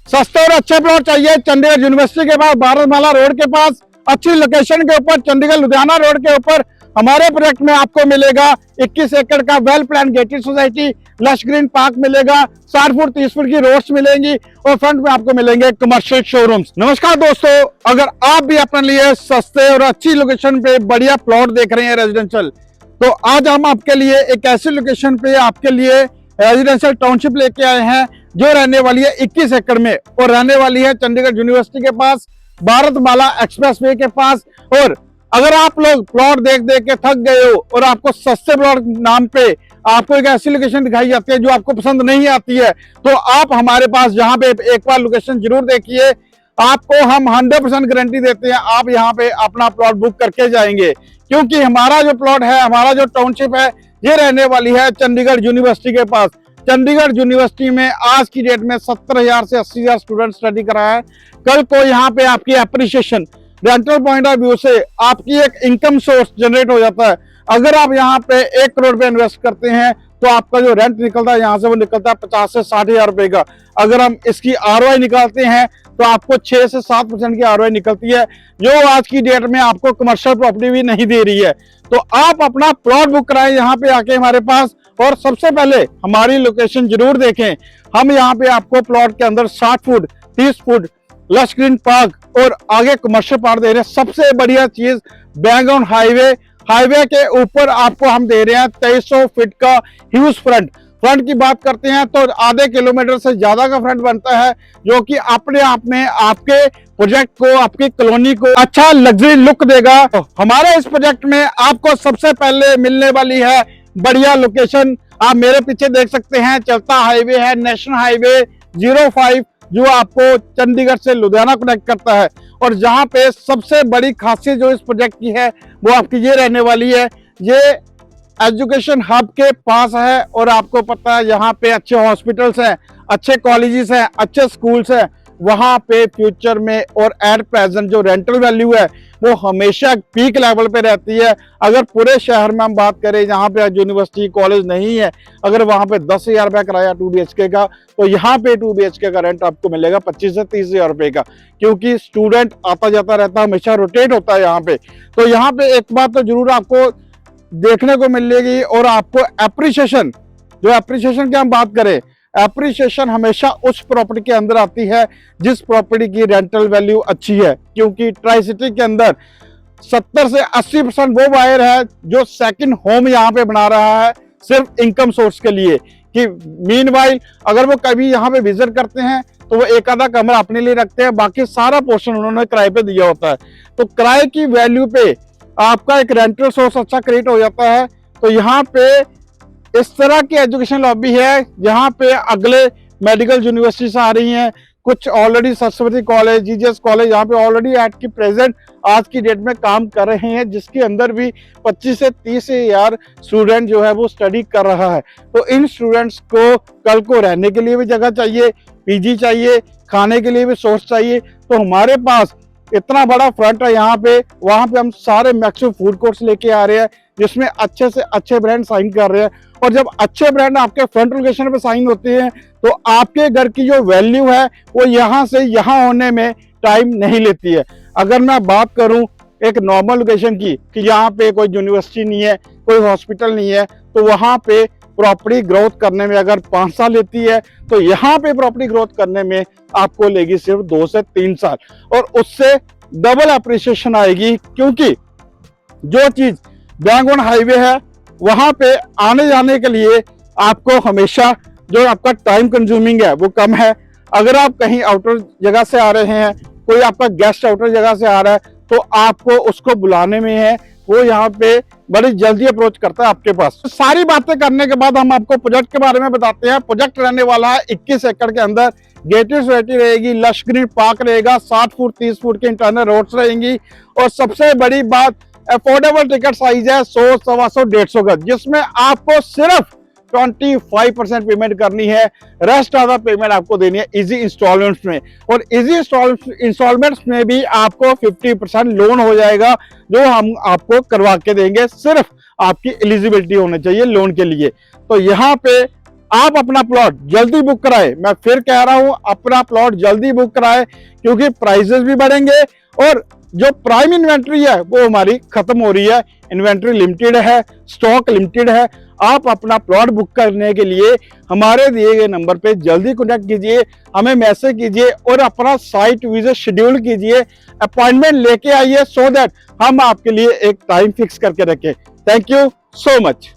सस्ते और अच्छे प्लॉट चाहिए चंडीगढ़ यूनिवर्सिटी के पास, भारतमाला रोड के पास, अच्छी लोकेशन के ऊपर, चंडीगढ़ लुधियाना रोड के ऊपर हमारे प्रोजेक्ट में आपको मिलेगा 21 एकड़ का well plan gated society, lush green park मिलेगा, 60 फुट 30 फुट की रोड्स मिलेंगी और फ्रंट में आपको मिलेंगे कमर्शियल शोरूम्स। नमस्कार दोस्तों, अगर आप भी अपने लिए सस्ते और अच्छी लोकेशन पे बढ़िया प्लॉट देख रहे हैं रेजिडेंशियल, तो आज हम आपके लिए एक ऐसी लोकेशन पे आपके लिए रेजिडेंशियल टाउनशिप लेके आए हैं जो रहने वाली है 21 एकड़ में और रहने वाली है चंडीगढ़ यूनिवर्सिटी के पास, भारतमाला एक्सप्रेसवे के पास। और अगर आप लोग प्लॉट देख देख के थक गए हो और आपको सस्ते प्लॉट नाम पे आपको एक ऐसी लोकेशन दिखाई जाती है जो आपको पसंद नहीं आती है, तो आप हमारे पास यहाँ पे एक बार लोकेशन जरूर देखिए। आपको हम 100% गारंटी देते हैं, आप यहाँ पे अपना प्लॉट बुक करके जाएंगे, क्योंकि हमारा जो प्लॉट है, हमारा जो टाउनशिप है, ये रहने वाली है चंडीगढ़ यूनिवर्सिटी के पास। चंडीगढ़ यूनिवर्सिटी में आज की डेट में 70,000 से 80,000 स्टूडेंट स्टडी कर रहा है। कल को यहाँ पे आपकी appreciation rental point of view से आपकी एक इनकम सोर्स जनरेट हो जाता है। अगर आप यहाँ पे 1 करोड़ रुपए इन्वेस्ट करते हैं तो आपका जो रेंट निकलता है यहाँ से वो निकलता है 50 से 60,000 रुपए का। अगर हम इसकी ROI निकालते हैं तो आपको 6 से 7% की ROI निकलती है, जो आज की डेट में आपको कमर्शियल प्रॉपर्टी भी नहीं दे रही है। तो आप अपना प्लॉट बुक कराएं यहाँ पे आके हमारे पास, और सबसे पहले हमारी लोकेशन जरूर देखें। हम यहाँ पे आपको प्लॉट के अंदर 60 foot 30 foot lush green park और आगे कमर्शियल पार्क दे रहे हैं। सबसे बढ़िया चीज बैकग्राउंड हाईवे के ऊपर आपको हम दे रहे हैं 2300 फीट का ह्यूज फ्रंट की बात करते हैं तो आधे किलोमीटर से ज्यादा का फ्रंट बनता है, जो कि अपने आप में आपके प्रोजेक्ट को, आपकी कॉलोनी को अच्छा लग्जरी लुक देगा। तो हमारे इस प्रोजेक्ट में आपको सबसे पहले मिलने वाली है बढ़िया लोकेशन। आप मेरे पीछे देख सकते हैं, चलता हाईवे है, नेशनल हाईवे 05, जो आपको चंडीगढ़ से लुधियाना कनेक्ट करता है। और जहां पे सबसे बड़ी खासियत जो इस प्रोजेक्ट की है वो आपकी ये रहने वाली है, ये एजुकेशन हब के पास है। और आपको पता है यहाँ पे अच्छे हॉस्पिटल्स हैं, अच्छे कॉलेजेस हैं, अच्छे स्कूल्स हैं। वहां पे फ्यूचर में और एट प्रेजेंट जो रेंटल वैल्यू है वो हमेशा पीक लेवल पे रहती है। अगर पूरे शहर में हम बात करें जहाँ पे यूनिवर्सिटी कॉलेज नहीं है, अगर वहां पे 10,000 रुपया किराया 2 BHK का, तो यहाँ पे 2 BHK का रेंट आपको मिलेगा 25 से 30,000 रुपए का, क्योंकि स्टूडेंट आता जाता रहता है, हमेशा रोटेट होता है यहाँ पे। तो यहाँ पे एक बात तो जरूर आपको देखने को मिलेगी, और आपको एप्रिसिएशन की हम बात करें, एप्रिसिएशन हमेशा उस प्रॉपर्टी के अंदर आती है जिस प्रॉपर्टी की रेंटल वैल्यू अच्छी है। क्योंकि ट्राई सिटी के अंदर 70 से 80% वो बायर है जो सेकंड होम यहाँ पे बना रहा है सिर्फ इनकम सोर्स के लिए, कि मीनवाइल अगर वो कभी यहाँ पे विजिट करते हैं तो वो एक आधा कमरा अपने लिए रखते हैं, बाकी सारा पोर्शन उन्होंने किराए पे दिया होता है। तो किराए की वैल्यू पे आपका एक रेंटल सोर्स अच्छा क्रिएट हो जाता है। तो यहाँ पे इस तरह की एजुकेशन लॉबी है, यहाँ पे अगले मेडिकल यूनिवर्सिटीज आ रही हैं, कुछ already Saraswati college, GGS college यहाँ पे ऑलरेडी एट की प्रेजेंट आज की डेट में काम कर रहे हैं, जिसके अंदर भी 25 से 30,000 स्टूडेंट जो है वो स्टडी कर रहा है। तो इन स्टूडेंट्स को कल को रहने के लिए भी जगह चाहिए, पीजी चाहिए, खाने के लिए भी सोर्स चाहिए। तो हमारे पास इतना बड़ा फ्रंट है यहाँ पे, वहां पे हम सारे मैक्सिमम फूड कोर्ट्स लेके आ रहे हैं, जिसमें अच्छे से अच्छे ब्रांड साइन कर रहे हैं। और जब अच्छे ब्रांड आपके फ्रंट लोकेशन पे साइन होते हैं तो आपके घर की जो वैल्यू है वो यहाँ से यहाँ होने में टाइम नहीं लेती है। अगर मैं बात करूं एक नॉर्मल लोकेशन की, कि यहाँ पे कोई यूनिवर्सिटी नहीं है, कोई हॉस्पिटल नहीं है, तो वहां पे प्रॉपर्टी ग्रोथ करने में अगर 5 साल लेती है, तो यहाँ पे प्रॉपर्टी ग्रोथ करने में आपको लेगी सिर्फ 2 से 3 साल, और उससे डबल अप्रिसिएशन आएगी। क्योंकि जो चीज बैंगन हाईवे है वहां पे आने जाने के लिए आपको हमेशा जो आपका टाइम कंज्यूमिंग है वो कम है। अगर आप कहीं आउटर जगह से आ रहे हैं, कोई आपका गेस्ट आउटर जगह से आ रहा है, तो आपको उसको बुलाने में है वो यहाँ पे बड़ी जल्दी अप्रोच करता है आपके पास। तो सारी बातें करने के बाद हम आपको प्रोजेक्ट के बारे में बताते हैं। प्रोजेक्ट रहने वाला है 21 एकड़ के अंदर, गेटेड सोसाइटी रहेगी, लश ग्रीन पार्क रहेगा, 60 फुट 30 फुट की इंटरनल रोड्स रहेंगी, और सबसे बड़ी बात अफोर्डेबल टिकट साइज है 100, 125, 150 गज, जिसमें आपको सिर्फ 25% पेमेंट करनी है, रेस्ट आधा पेमेंट आपको देनी है इजी इंस्टॉलमेंट्स में। और इजी इंस्टॉलमेंट्स में भी आपको 50% लोन हो जाएगा, जो हम आपको करवा के देंगे, सिर्फ आपकी एलिजिबिलिटी होनी चाहिए लोन के लिए। तो यहाँ पे आप अपना प्लॉट जल्दी बुक कराए। मैं फिर कह रहा हूं, अपना प्लॉट जल्दी बुक कराए, क्योंकि प्राइसेस भी बढ़ेंगे और जो प्राइम इन्वेंट्री है वो हमारी खत्म हो रही है। इन्वेंट्री लिमिटेड है, स्टॉक लिमिटेड है। आप अपना प्लॉट बुक करने के लिए हमारे दिए गए नंबर पे जल्दी कॉन्टैक्ट कीजिए, हमें मैसेज कीजिए और अपना साइट विजिट शेड्यूल कीजिए, अपॉइंटमेंट लेके आइए, सो दैट हम आपके लिए एक टाइम फिक्स करके रखें। Thank you so much.